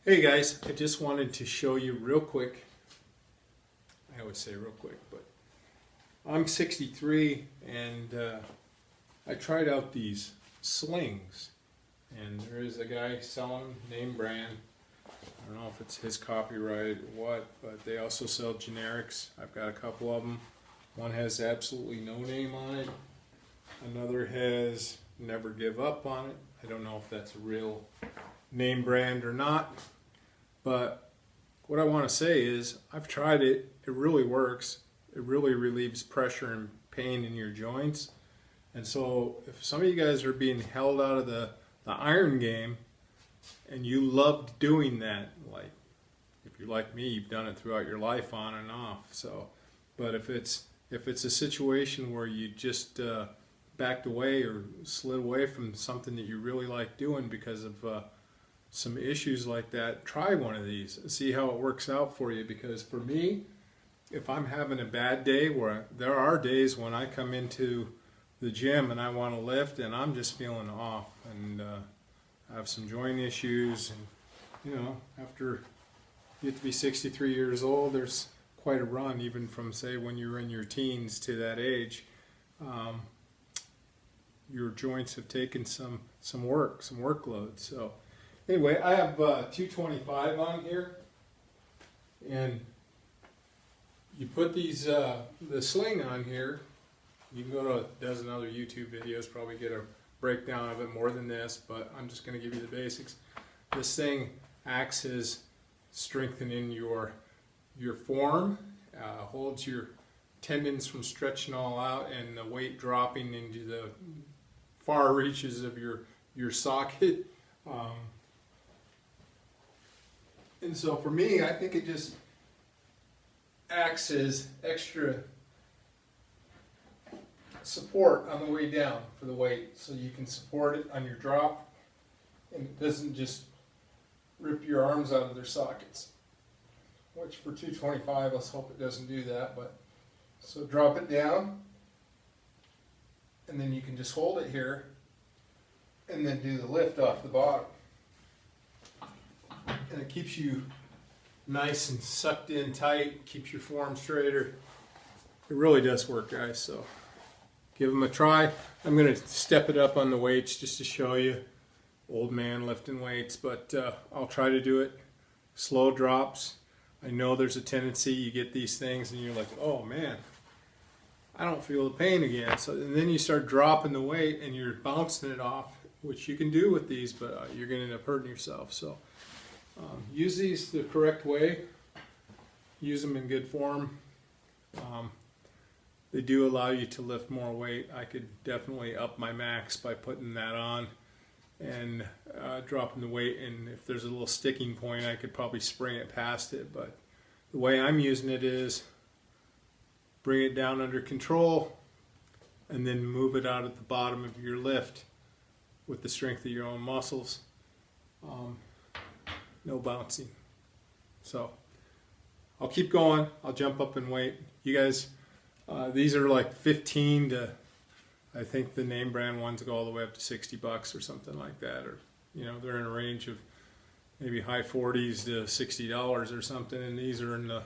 Hey guys, I just wanted to show you real quick. I would say real quick, but I'm 63 and I tried out these slings, and there is a guy selling name brand. I don't know if it's his copyright or what, but they also sell generics. I've got a couple of them. One has absolutely no name on it. Another has never give up on it. I don't know if that's a real name brand or not, but what I want to say is I've tried it. It really works. It really relieves pressure and pain in your joints. And so if some of you guys are being held out of the iron game and you loved doing that, like if you're like me, you've done it throughout your life on and off. So, but if it's a situation where you just backed away or slid away from something that you really like doing because of some issues like that, try one of these and see how it works out for you. Because for me, if I'm having a bad day, where there are days when I come into the gym and I want to lift and I'm just feeling off and I have some joint issues, and after you get to be 63 years old, there's quite a run, even from say when you're in your teens to that age. Your joints have taken some workload. So anyway, I have 225 on here, and you put these the sling on here. You can go to a dozen other YouTube videos, probably get a breakdown of it more than this, but I'm just going to give you the basics. This thing acts as strengthening your form, holds your tendons from stretching all out and the weight dropping into the far reaches of your socket. And so for me, I think it just acts as extra support on the way down for the weight, so you can support it on your drop and it doesn't just rip your arms out of their sockets, which for 225, let's hope it doesn't do that. But so drop it down and then you can just hold it here and then do the lift off the bottom, and it keeps you nice and sucked in tight, keeps your form straighter. It really does work, guys, so give them a try. I'm going to step it up on the weights just to show you. Old man lifting weights, but I'll try to do it. Slow drops. I know there's a tendency you get these things and you're like, oh man, I don't feel the pain again. So and then you start dropping the weight and you're bouncing it off, which you can do with these, but you're going to end up hurting yourself. So use these the correct way. Use them in good form. They do allow you to lift more weight. I could definitely up my max by putting that on and dropping the weight, and if there's a little sticking point I could probably spring it past it, but the way I'm using it is bring it down under control and then move it out at the bottom of your lift with the strength of your own muscles. No bouncing. So I'll keep going. I'll jump up in weight. You guys, these are like 15 to, I think the name brand ones go all the way up to $60 or something like that, or they're in a range of maybe high 40s to $60 or something, and these are in the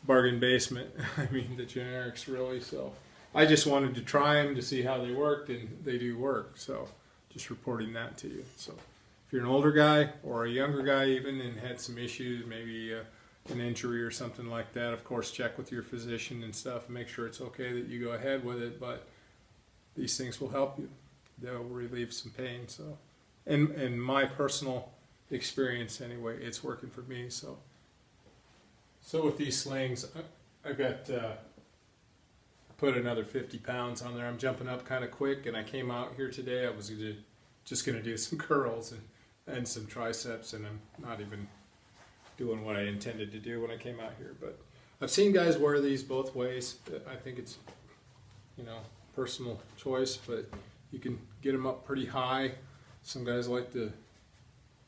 bargain basement. I mean the generics, really. So I just wanted to try them to see how they worked, and they do work. So just reporting that to you. So if you're an older guy or a younger guy even and had some issues, maybe an injury or something like that, of course check with your physician and stuff and make sure it's okay that you go ahead with it, but these things will help you. They'll relieve some pain. So in my personal experience anyway, it's working for me. So with these slings, I've got put another 50 pounds on there. I'm jumping up kind of quick, and I came out here today, I was just going to do some curls and some triceps, and I'm not even doing what I intended to do when I came out here. But I've seen guys wear these both ways. I think it's personal choice, but you can get them up pretty high. Some guys like to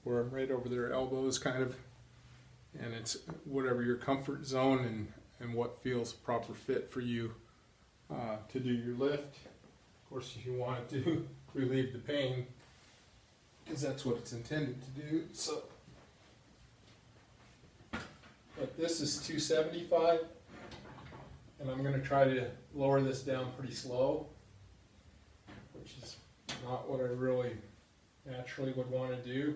wear them right over their elbows kind of, and it's whatever your comfort zone and what feels proper fit for you to do your lift. Of course, if you want it to relieve the pain, because that's what it's intended to do. So but this is 275, and I'm going to try to lower this down pretty slow, which is not what I really naturally would want to do.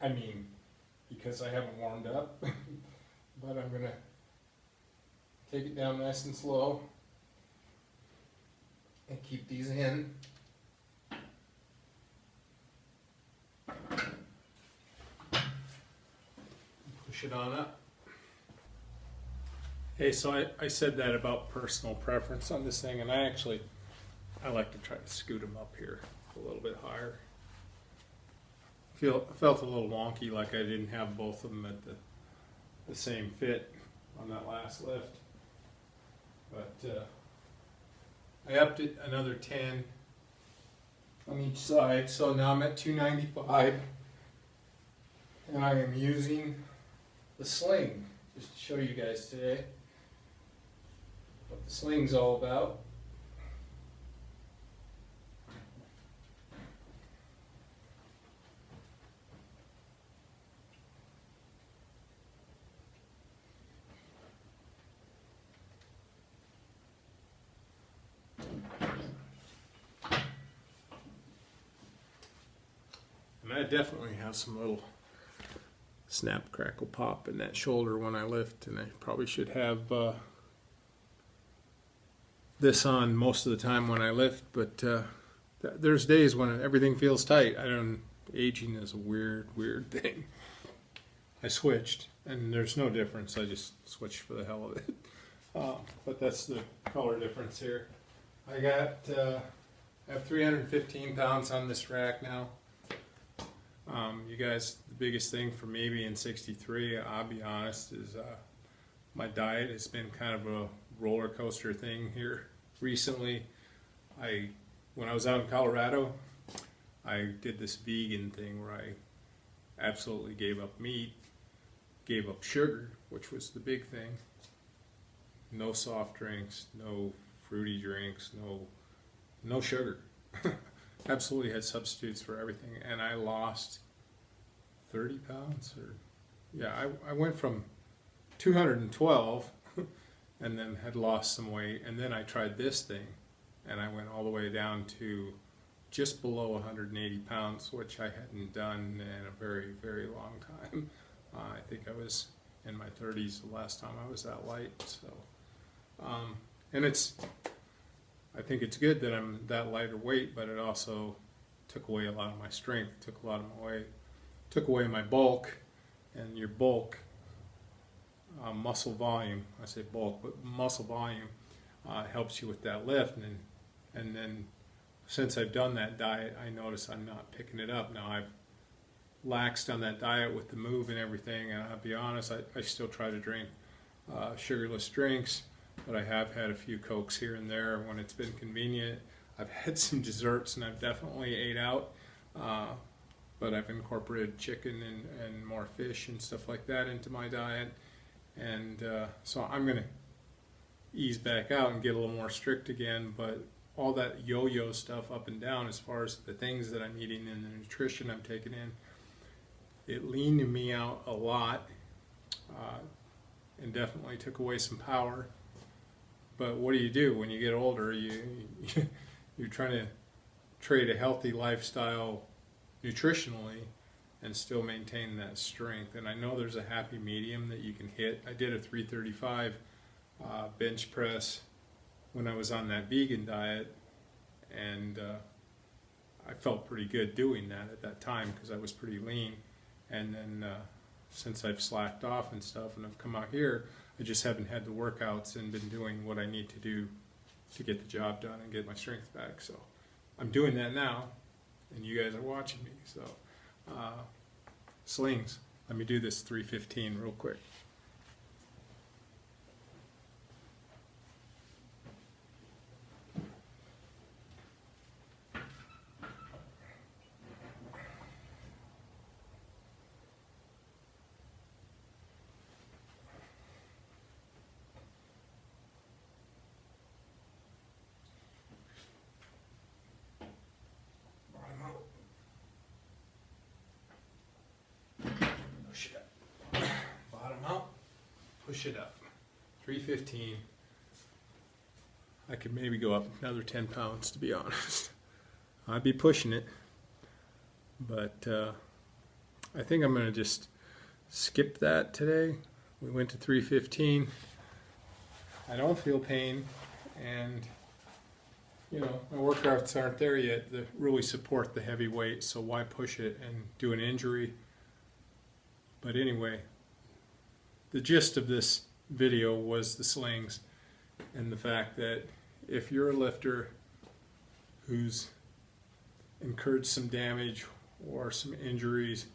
I mean, because I haven't warmed up, but I'm going to take it down nice and slow and keep these in. Push it on up. Hey, so I said that about personal preference on this thing, and I like to try to scoot them up here a little bit higher. Felt a little wonky, like I didn't have both of them at the same fit on that last lift. But I upped it another 10 on each side, so now I'm at 295, and I am using the sling just to show you guys today what the sling's all about. And I definitely have some little snap, crackle, pop in that shoulder when I lift, and I probably should have this on most of the time when I lift, but there's days when everything feels tight. Aging is a weird thing. I switched, and there's no difference. I just switched for the hell of it. But that's the color difference here. I have 315 pounds on this rack now. You guys, the biggest thing for me being 63, I'll be honest, is my diet has been kind of a roller coaster thing here recently. When I was out in Colorado, I did this vegan thing where I absolutely gave up meat, gave up sugar, which was the big thing. No soft drinks, no fruity drinks, no sugar. Absolutely had substitutes for everything, and I lost 30 pounds. I went from 212 and then had lost some weight, and then I tried this thing, and I went all the way down to just below 180 pounds, which I hadn't done in a very, very long time. I think I was in my 30s the last time I was that light. So, and I think it's good that I'm that lighter weight, but it also took away a lot of my strength, took away my bulk, and your bulk, muscle volume, I say bulk, but muscle volume helps you with that lift, and then since I've done that diet, I notice I'm not picking it up. Now I've laxed on that diet with the move and everything, and I'll be honest, I still try to drink sugarless drinks, but I have had a few Cokes here and there when it's been convenient. I've had some desserts, and I've definitely ate out, but I've incorporated chicken and more fish and stuff like that into my diet, and so I'm going to ease back out and get a little more strict again, but all that yo-yo stuff up and down as far as the things that I'm eating and the nutrition I'm taking in, it leaned me out a lot, and definitely took away some power. But what do you do when you get older? You're trying to trade a healthy lifestyle nutritionally and still maintain that strength. And I know there's a happy medium that you can hit. I did a 335 bench press when I was on that vegan diet, and I felt pretty good doing that at that time because I was pretty lean. And then since I've slacked off and stuff and I've come out here, I just haven't had the workouts and been doing what I need to do to get the job done and get my strength back. So I'm doing that now, and you guys are watching me. So slings, let me do this 315 real quick. Shit. push it up. 315. I could maybe go up another 10 pounds, to be honest. I'd be pushing it, but I think I'm going to just skip that today. We went to 315. I don't feel pain, and you know, my workouts aren't there yet that really support the heavy weight, so why push it and do an injury? But anyway, the gist of this video was the slings and the fact that if you're a lifter who's incurred some damage or some injuries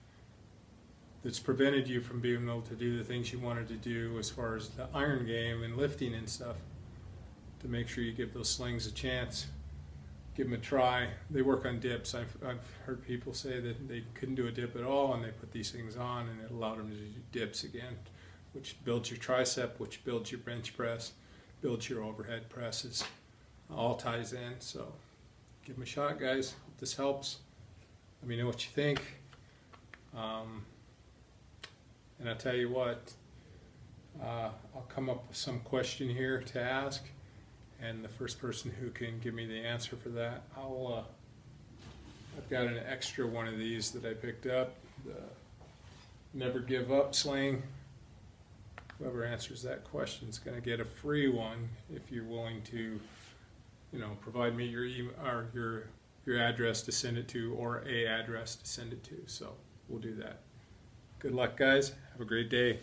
that's prevented you from being able to do the things you wanted to do as far as the iron game and lifting and stuff, to make sure you give those slings a chance. Give them a try. They work on dips. I've heard people say that they couldn't do a dip at all, and they put these things on and it allowed them to do dips again, which builds your tricep, which builds your bench press, builds your overhead presses. All ties in, so give them a shot, guys. Hope this helps. Let me know what you think. And I'll tell you what, I'll come up with some question here to ask, and the first person who can give me the answer for that, I've got an extra one of these that I picked up, the Never Give Up sling. Whoever answers that question is going to get a free one if you're willing to, you know, provide me your email or your address to send it to, or a address to send it to. So we'll do that. Good luck, guys. Have a great day.